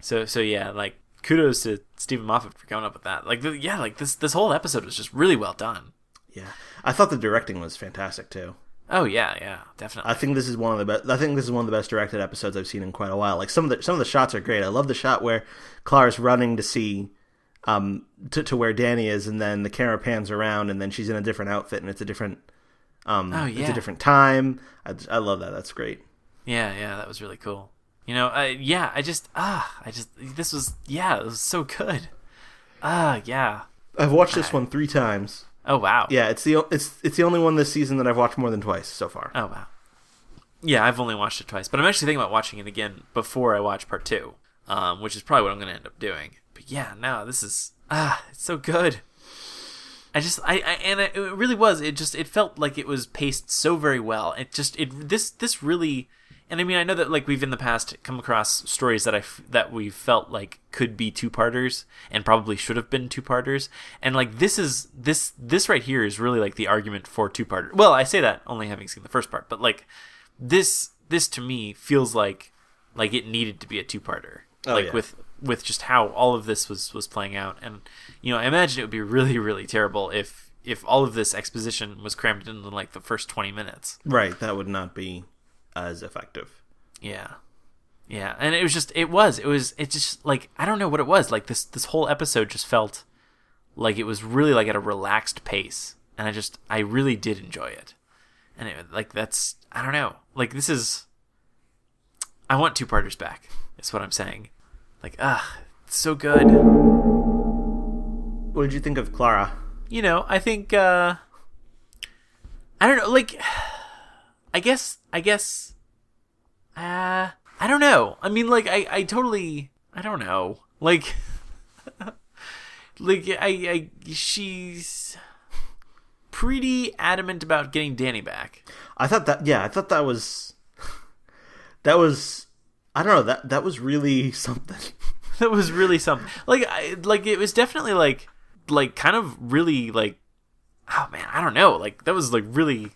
So yeah, like, kudos to Stephen Moffat for coming up with that. Like, this whole episode was just really well done. Yeah. I thought the directing was fantastic, too. Oh yeah, definitely. I think this is one of the best. I think this is one of the best directed episodes I've seen in quite a while. Like some of the shots are great. I love the shot where Clara's running to see, to where Danny is, and then the camera pans around, and then she's in a different outfit, and it's a different, it's a different time. I love that. That's great. Yeah, that was really cool. This was it was so good. Yeah. I've watched this one 3 times. Oh wow! Yeah, it's the only one this season that I've watched more than twice so far. Oh wow! Yeah, I've only watched it twice, but I'm actually thinking about watching it again before I watch part 2, which is probably what I'm going to end up doing. But yeah, no, this is it's so good. It really was. It felt like it was paced so very well. This really, and I mean, I know that like we've in the past come across stories that we felt like could be two-parters and probably should have been two-parters, and like this right here is really like the argument for two-parter. Well, I say that only having seen the first part, but like this to me feels like it needed to be a two-parter. With just how all of this was playing out. And I imagine it would be really, really terrible if all of this exposition was crammed into like the first 20 minutes. Right, that would not be as effective. Yeah, and it just like, I don't know what it was, like this whole episode just felt like it was really like at a relaxed pace, and I really did enjoy it. And I don't know, like I want two-parters back, is what I'm saying. Like, it's so good. What did you think of Clara? I think, I don't know, like, I guess, I don't know. I mean, like, I totally, I don't know. Like, she's pretty adamant about getting Danny back. I thought that was, I don't know, that was really something. That was really something. Like it was definitely like kind of really like, oh man, I don't know. Like that was like really,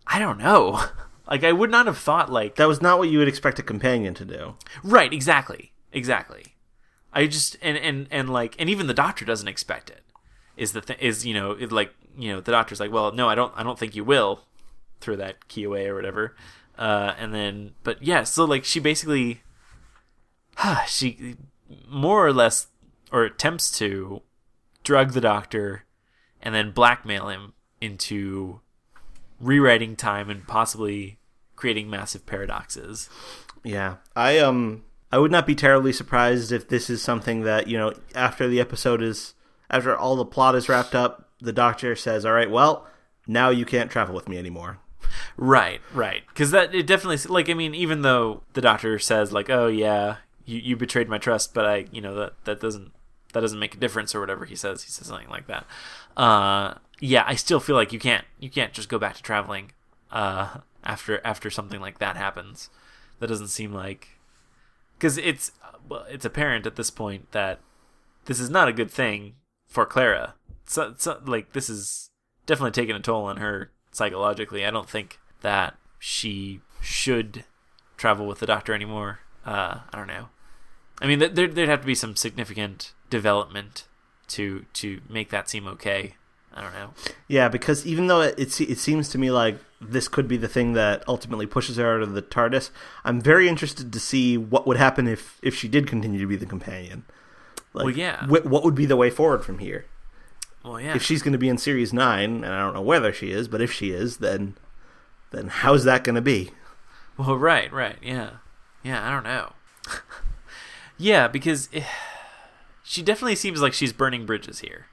I don't know. Like I would not have thought like that was not what you would expect a companion to do. Right, exactly. I just and even the doctor doesn't expect it. Is the thing is the doctor's like, well, no, I don't think you will, throw that key away or whatever. And then, but yeah, so like she basically, she more or less, or attempts to drug the doctor and then blackmail him into rewriting time and possibly creating massive paradoxes. Yeah. I would not be terribly surprised if this is something that, after all the plot is wrapped up, the doctor says, all right, well, now you can't travel with me anymore. Right. Because it definitely, like, I mean, even though the doctor says, like, oh yeah, you betrayed my trust, but that doesn't make a difference or whatever he says something like that. Yeah, I still feel like you can't just go back to traveling after something like that happens. That doesn't seem like, because it's apparent at this point that this is not a good thing for Clara. So like this is definitely taking a toll on her psychologically. I don't think that she should travel with the doctor anymore. I don't know. I mean, there'd have to be some significant development to make that seem okay. I don't know. Yeah, because even though it seems to me like this could be the thing that ultimately pushes her out of the TARDIS, I'm very interested to see what would happen if she did continue to be the companion. Like, well, yeah. What would be the way forward from here? Well, yeah. If she's going to be in Series 9, and I don't know whether she is, but if she is, then how's that going to be? Well, right, yeah. Yeah, I don't know. Yeah, because she definitely seems like she's burning bridges here.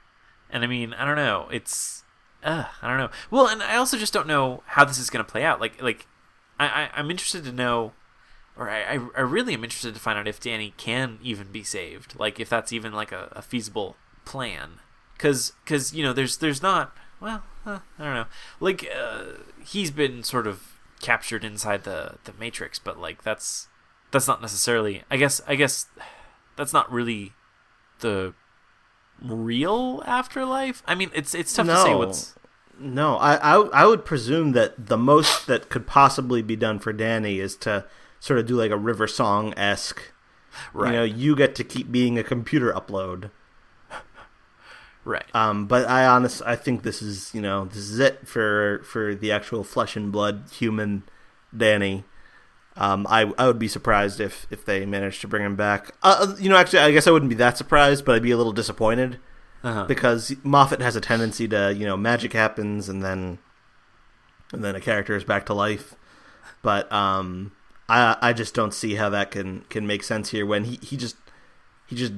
And I mean, I don't know. I don't know. Well, and I also just don't know how this is going to play out. Like, I'm interested to know, or I really am interested to find out if Danny can even be saved. Like, if that's even like a feasible plan. Because there's not. Well, I don't know. Like, he's been sort of captured inside the Matrix, but like that's not necessarily. I guess that's not really the real afterlife. I mean, it's tough to say what's. No, I would presume that the most that could possibly be done for Danny is to sort of do like a River Song-esque. Right. You get to keep being a computer upload. Right. But I think this is it for the actual flesh and blood human Danny. I would be surprised if they managed to bring him back. Actually, I guess I wouldn't be that surprised, but I'd be a little disappointed. Because Moffat has a tendency to, magic happens and then a character is back to life. But I just don't see how that can make sense here when he just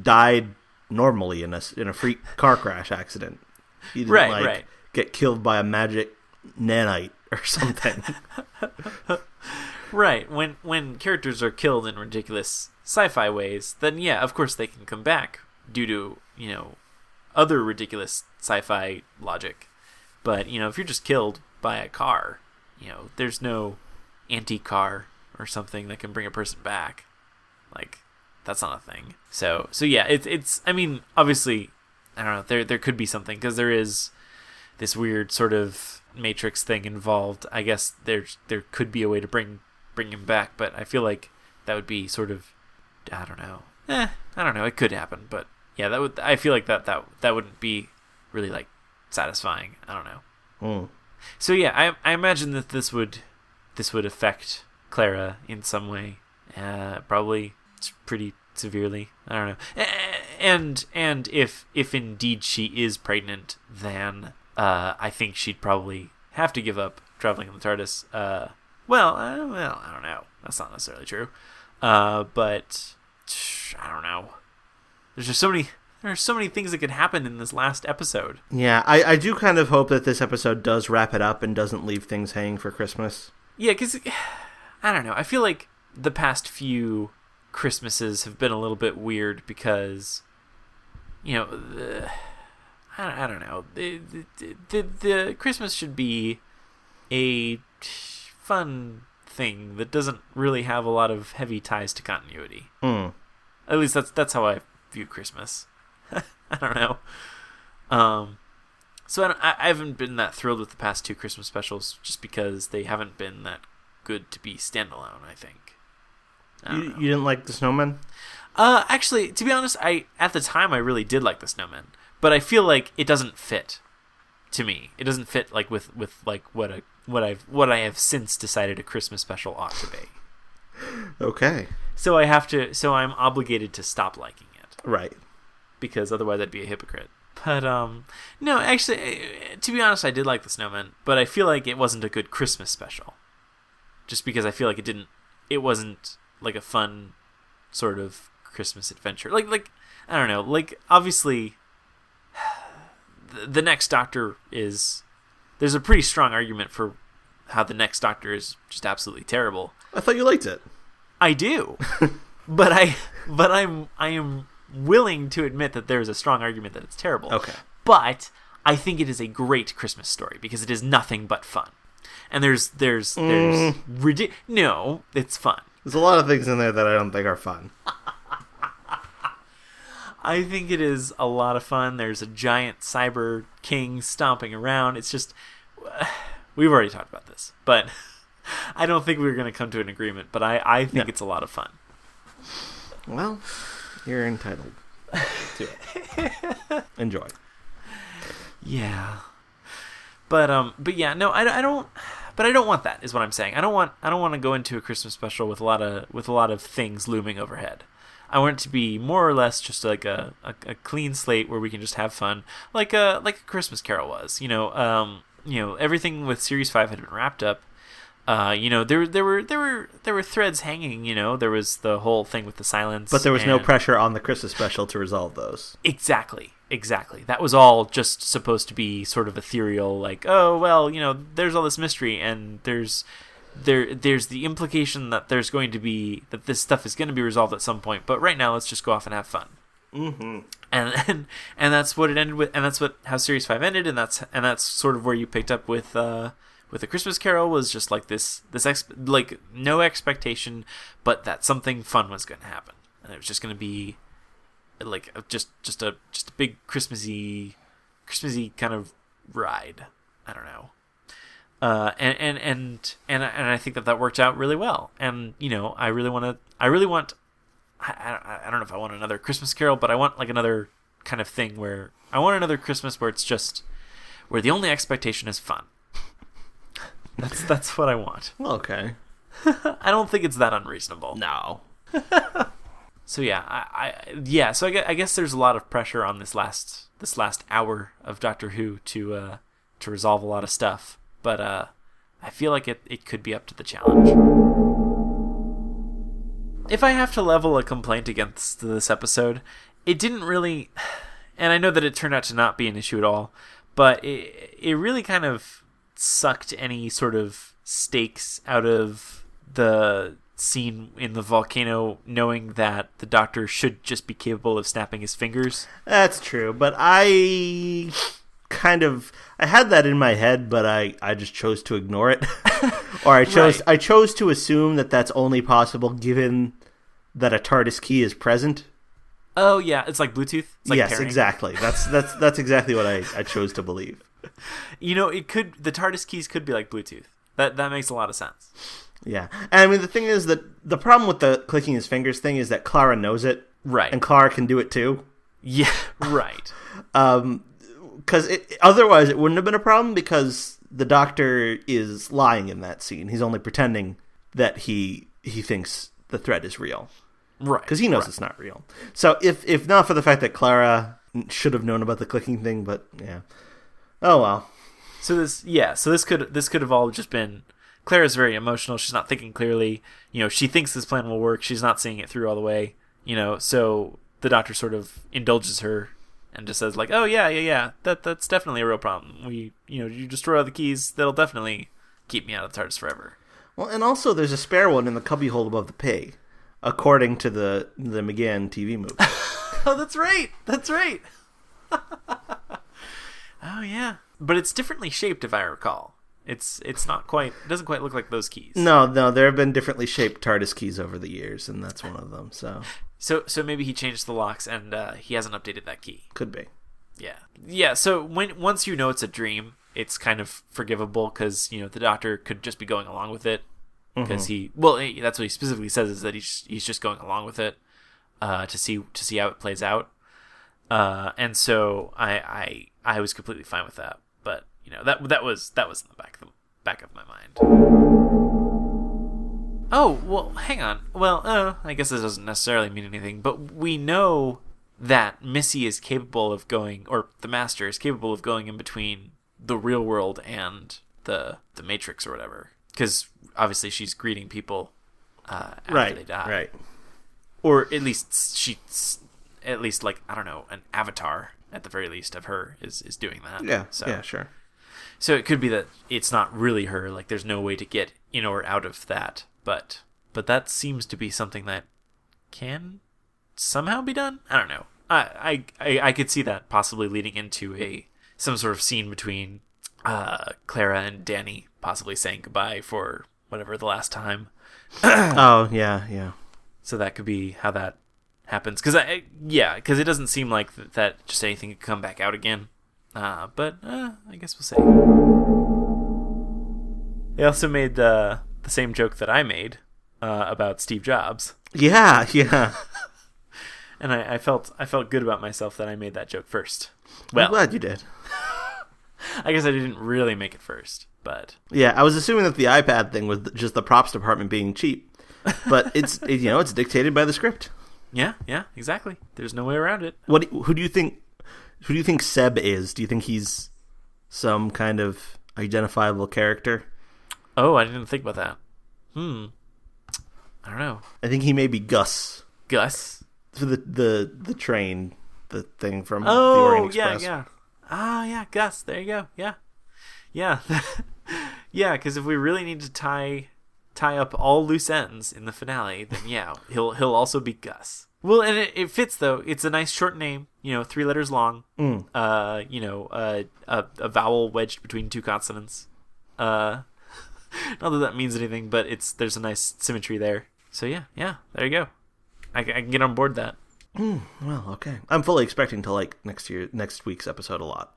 died normally in a freak car crash accident. He didn't get killed by a magic nanite or something. Right. When characters are killed in ridiculous sci-fi ways, then yeah, of course they can come back due to, other ridiculous sci-fi logic. But, if you're just killed by a car, there's no anti-car or something that can bring a person back. Like, that's not a thing. So yeah, it's I mean, obviously, I don't know, there could be something, because there is this weird sort of Matrix thing involved. I guess there could be a way to bring him back, but I feel like that would be sort of, I don't know. I don't know. It could happen, but yeah, I feel like that wouldn't be really like satisfying. I don't know. So yeah, I imagine that this would affect Clara in some way, probably pretty severely. I don't know. And if indeed she is pregnant, then I think she'd probably have to give up traveling in the TARDIS. Well, I don't know. That's not necessarily true. But I don't know. There's so many things that could happen in this last episode. Yeah, I do kind of hope that this episode does wrap it up and doesn't leave things hanging for Christmas. Yeah, because I don't know. I feel like the past few Christmases have been a little bit weird because, I don't know. The Christmas should be a fun thing that doesn't really have a lot of heavy ties to continuity. At least that's how I view Christmas. I don't know. So I haven't been that thrilled with the past two Christmas specials, just because they haven't been that good to be standalone, I think. You didn't like the snowman? Actually, to be honest, at the time I really did like the snowman, but I feel like it doesn't fit to me. It doesn't fit like with like what I have since decided a Christmas special ought to be. Okay. So I'm obligated to stop liking it. Right. Because otherwise I'd be a hypocrite. But no, actually, to be honest, I did like the snowman, but I feel like it wasn't a good Christmas special. Just because I feel like it wasn't like a fun sort of Christmas adventure. Like I don't know, like obviously the Next Doctor there's a pretty strong argument for how the Next Doctor is just absolutely terrible. I thought you liked it. I do. but I am willing to admit that there is a strong argument that it's terrible. Okay. But I think it is a great Christmas story because it is nothing but fun. And there's no, it's fun. There's a lot of things in there that I don't think are fun. I think it is a lot of fun. There's a giant cyber king stomping around. It's just, we've already talked about this, but I don't think we're going to come to an agreement, but I think it's a lot of fun. Well, you're entitled to it. Enjoy. Yeah. But yeah, no, I don't. But I don't want that. Is what I'm saying. I don't want to go into a Christmas special with a lot of things looming overhead. I want it to be more or less just like a clean slate where we can just have fun, like a Christmas Carol was. Everything with Series 5 had been wrapped up. There were threads hanging. There was the whole thing with the silence, but there was no pressure on the Christmas special to resolve those. Exactly. That was all just supposed to be sort of ethereal, like, oh well, there's all this mystery, and there's the implication that there's going to be that this stuff is going to be resolved at some point. But right now, let's just go off and have fun. Mm-hmm. And that's what it ended with, and that's how Series 5 ended, and that's sort of where you picked up with A Christmas Carol, was just like this like no expectation, but that something fun was going to happen, and it was just going to be like just a big Christmassy kind of ride. I don't know. And I think that worked out really well. And I really want. I don't know if I want another Christmas Carol, but I want like another kind of thing where I want another Christmas where it's just where the only expectation is fun. That's what I want. Okay. I don't think it's that unreasonable. No. So yeah, So I guess there's a lot of pressure on this last hour of Doctor Who to resolve a lot of stuff, but I feel like it could be up to the challenge. If I have to level a complaint against this episode, it didn't really, and I know that it turned out to not be an issue at all, but it really kind of sucked any sort of stakes out of the scene in the volcano, knowing that the Doctor should just be capable of snapping his fingers. That's true, but I had that in my head, but I just chose to ignore it. Or I chose to assume that that's only possible given that a TARDIS key is present. Oh yeah, it's like Bluetooth. It's like yes, pairing. Exactly. That's exactly what I chose to believe. The TARDIS keys could be like Bluetooth. That makes a lot of sense. Yeah, and I mean the thing is that the problem with the clicking his fingers thing is that Clara knows it, right? And Clara can do it too. Yeah, right. Because otherwise it wouldn't have been a problem because the Doctor is lying in that scene. He's only pretending that he thinks the threat is real. Right. Because he knows it's not real. So if not for the fact that Clara should have known about the clicking thing, but yeah. Oh well. So this could have all just been Clara's very emotional. She's not thinking clearly. She thinks this plan will work. She's not seeing it through all the way. So the Doctor sort of indulges her and just says like, "Oh yeah. That's definitely a real problem. You destroy all the keys. That'll definitely keep me out of the TARDIS forever." Well, and also there's a spare one in the cubbyhole above the pig, according to the McGann TV movie. Oh, that's right. That's right. Oh yeah, but it's differently shaped if I recall. It's not quite. It doesn't quite look like those keys. No, there have been differently shaped TARDIS keys over the years, and that's one of them. So maybe he changed the locks and he hasn't updated that key. Could be. Yeah. So once it's a dream, it's kind of forgivable because the Doctor could just be going along with it because that's what he specifically says is that he's just going along with it to see how it plays out. And so I was completely fine with that, but that was in the back of my mind. Oh well, hang on. Well, I guess this doesn't necessarily mean anything, but we know that Missy is capable of going, or the Master is capable of going in between the real world and the Matrix or whatever, because obviously she's greeting people after they die, right? Or at least like I don't know, an avatar at the very least of her is doing that. Yeah, sure. So it could be that it's not really her. Like there's no way to get in or out of that, but that seems to be something that can somehow be done. I don't know. I could see that possibly leading into some sort of scene between Clara and Danny possibly saying goodbye for whatever the last time. Oh yeah. So that could be how that happens. Because it doesn't seem like that just anything could come back out again. But I guess we'll see. They also made the same joke that I made about Steve Jobs. Yeah. And I felt good about myself that I made that joke first. Well, I'm glad you did. I guess I didn't really make it first, but yeah, I was assuming that the iPad thing was just the props department being cheap, but it's dictated by the script. Yeah, exactly. There's no way around it. Who do you think Seb is? Do you think he's some kind of identifiable character? Oh, I didn't think about that. I don't know. I think he may be Gus. Gus? For the train, the thing from the Orient Express. Yeah. Ah, yeah, Gus. There you go. Yeah. Yeah, because if we really need to tie up all loose ends in the finale, then yeah, he'll also be Gus. Well, and it fits though. It's a nice short name, 3 letters long. A vowel wedged between 2 consonants. Not that means anything, but there's a nice symmetry there. So yeah, there you go. I can get on board that. Well, okay. I'm fully expecting to like next week's episode a lot.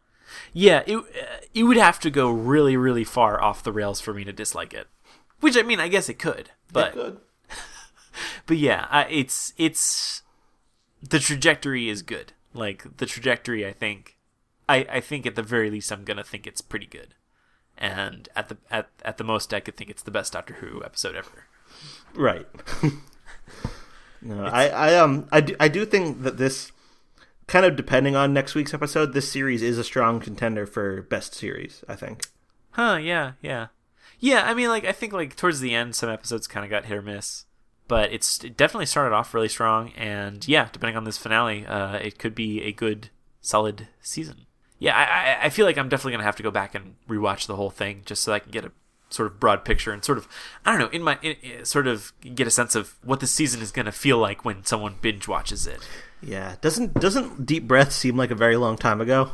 Yeah, it would have to go really, really far off the rails for me to dislike it. Which, I mean, I guess it could. But, it could. But yeah, it's the trajectory is good. Like, the trajectory, I think at the very least I'm going to think it's pretty good. And at the most, I could think it's the best Doctor Who episode ever. Right. No, I do think that this, kind of depending on next week's episode, this series is a strong contender for best series, I think. Yeah. I mean, like, I think, like, towards the end, some episodes kind of got hit or miss. But it definitely started off really strong. And, yeah, depending on this finale, it could be a good, solid season. Yeah, I feel like I'm definitely going to have to go back and rewatch the whole thing just so I can get sort of broad picture and sort of, I don't know, sort of get a sense of what the season is going to feel like when someone binge watches it. Yeah. Doesn't Deep Breath seem like a very long time ago?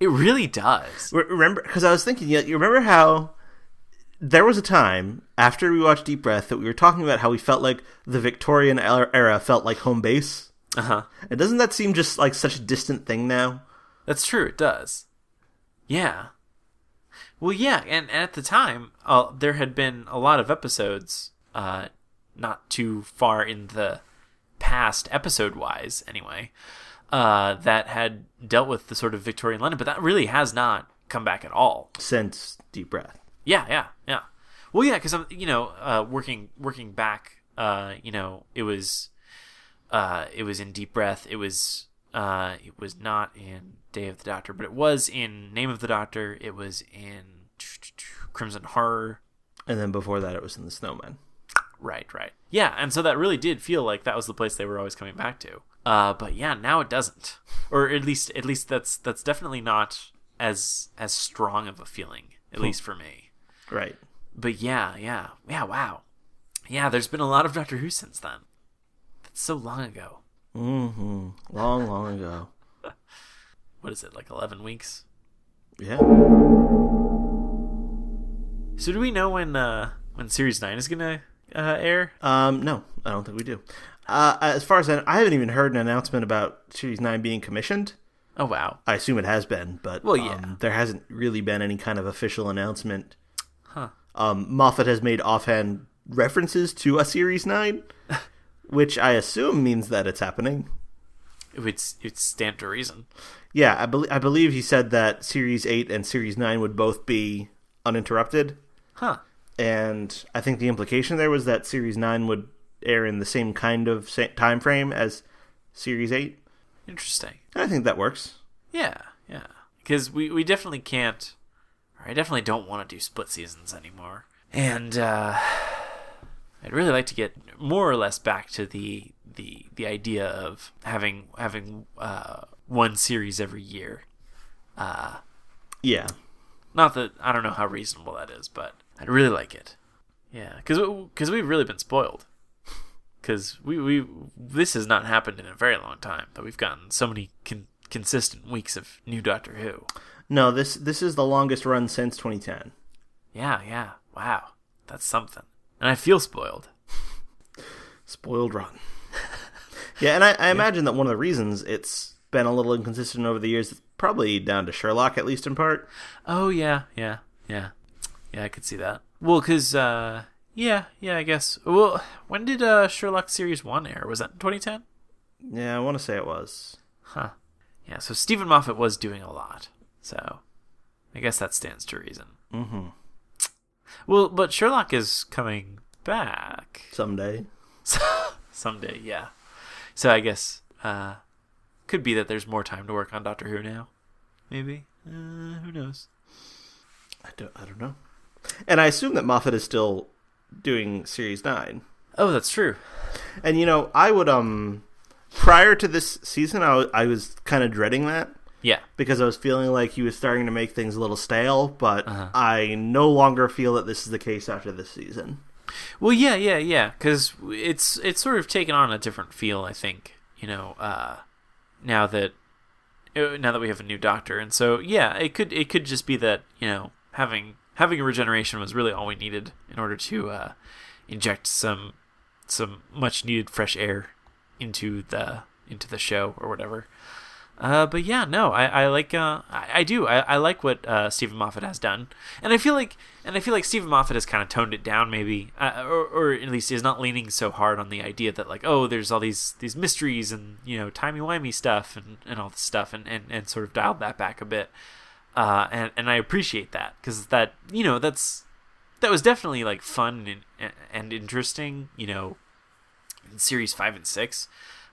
It really does. Remember, because I was thinking, you remember how there was a time after we watched Deep Breath that we were talking about how we felt like the Victorian era felt like home base? Uh-huh. And doesn't that seem just like such a distant thing now? That's true, it does. Yeah. Well, yeah, and at the time, there had been a lot of episodes, not too far in the past, episode-wise, anyway, that had dealt with the sort of Victorian London, but that really has not come back at all. Since Deep Breath. Yeah. Well, yeah, because I'm, working back, it was in Deep Breath. It was not in Day of the Doctor, but it was in Name of the Doctor. It was in Crimson Horror, and then before that, it was in The Snowman. Right. Yeah, and so that really did feel like that was the place they were always coming back to. But yeah, now it doesn't, or at least that's definitely not as strong of a feeling, at least for me. Right. But yeah. Wow. Yeah, there's been a lot of Doctor Who since then. That's so long ago. Mm-hmm. Long ago. What is it, like 11 weeks? Yeah. So do we know when Series 9 is gonna air? No, I don't think we do. As far as I haven't even heard an announcement about Series 9 being commissioned. Oh, wow. I assume it has been, but well, yeah. There hasn't really been any kind of official announcement. Huh. Moffat has made offhand references to a Series 9, which I assume means that it's happening. It would stand to reason. Yeah, I believe he said that Series 8 and Series 9 would both be uninterrupted. Huh. And I think the implication there was that Series 9 would air in the same kind of time frame as Series 8. Interesting. And I think that works. Yeah. Because we definitely can't, or I definitely don't want to do split seasons anymore. And I'd really like to get more or less back to the idea of having one series every year. Yeah. Not that, I don't know how reasonable that is, but I'd really like it. Yeah, because we've really been spoiled. Because this has not happened in a very long time, that we've gotten so many consistent weeks of new Doctor Who. No, this is the longest run since 2010. Yeah. Wow. That's something. And I feel spoiled. Spoiled rotten. Yeah, and I imagine that one of the reasons it's been a little inconsistent over the years is probably down to Sherlock, at least in part. Oh, yeah. Yeah, I could see that. Well, because, yeah, I guess. Well, when did Sherlock Series 1 air? Was that in 2010? Yeah, I want to say it was. Huh. Yeah, so Stephen Moffat was doing a lot. So, I guess that stands to reason. Mm-hmm. Well, but Sherlock is coming back. Someday, yeah. So I guess, could be that there's more time to work on Doctor Who now. Maybe. Who knows? I don't know. And I assume that Moffat is still doing Series 9. Oh, that's true. And, I would, prior to this season, I was kind of dreading that. Yeah. Because I was feeling like he was starting to make things a little stale, but I no longer feel that this is the case after this season. Well, yeah, because it's sort of taken on a different feel, I think, now that we have a new Doctor. And so, yeah, it could just be that, having a regeneration was really all we needed in order to inject some much needed fresh air into the show or whatever. But yeah, no, I like I do I like what Stephen Moffat has done, and I feel like Stephen Moffat has kind of toned it down, maybe, or at least is not leaning so hard on the idea that, like, oh, there's all these mysteries and timey-wimey stuff and all this stuff, and sort of dialed that back a bit, and I appreciate that, because that was definitely, like, fun and interesting, in series 5 and 6,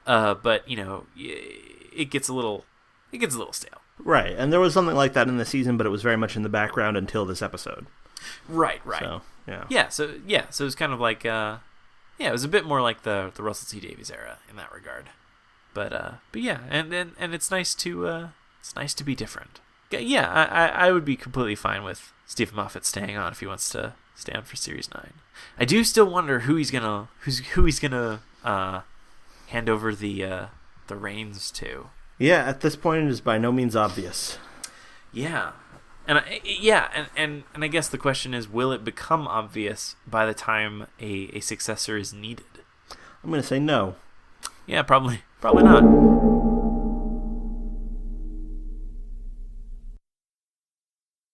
but it gets a little stale. Right, and there was something like that in the season, but it was very much in the background until this episode. Right. So, yeah. Yeah, so it was kind of like, it was a bit more like the Russell T Davies era in that regard. But yeah, and it's nice to be different. Yeah, I would be completely fine with Stephen Moffat staying on if he wants to stand for Series 9. I do still wonder who he's gonna hand over the reins to. Yeah, at this point it is by no means obvious. Yeah. And I guess the question is, will it become obvious by the time a successor is needed? I'm going to say no. Yeah, probably not.